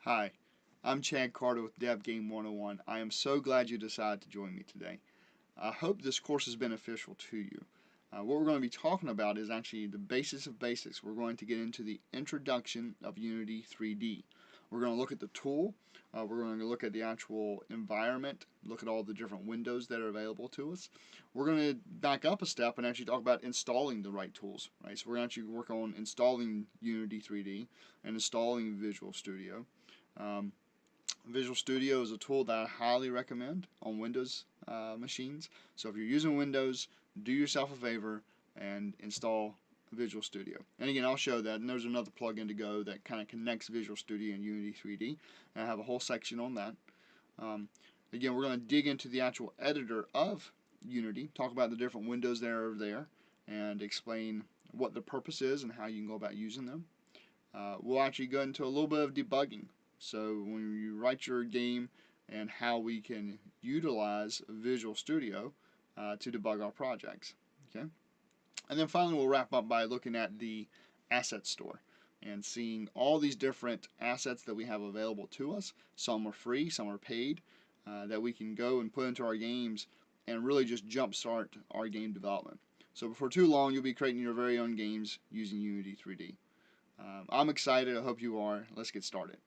Hi, I'm Chad Carter with Dev Game 101. I am so glad you decided to join me today. I hope this course is beneficial to you. What we're going to be talking about is actually the basis of basics. We're going to get into the introduction of Unity 3D. We're going to look at the tool, we're going to look at the actual environment, look at all the different windows that are available to us. We're going to back up a step and actually talk about installing the right tools. Right? So we're going to actually work on installing Unity 3D and installing Visual Studio. Um, Visual Studio is a tool that I highly recommend on Windows machines. So if you're using Windows, do yourself a favor and install Visual Studio. And again, I'll show that. And there's another plugin to go that kind of connects Visual Studio and Unity 3D. And I have a whole section on that. Again, we're going to dig into the actual editor of Unity, talk about the different windows that are there, and explain what the purpose is and how you can go about using them. We'll actually go into a little bit of debugging. So when you write your game and how we can utilize Visual Studio to debug our projects. Okay, and then finally we'll wrap up by looking at the asset store and seeing all these different assets that we have available to us. Some are free, some are paid, that we can go and put into our games and really just jumpstart our game development. So before too long, you'll be creating your very own games using Unity 3D. I'm excited. I hope you are. Let's get started.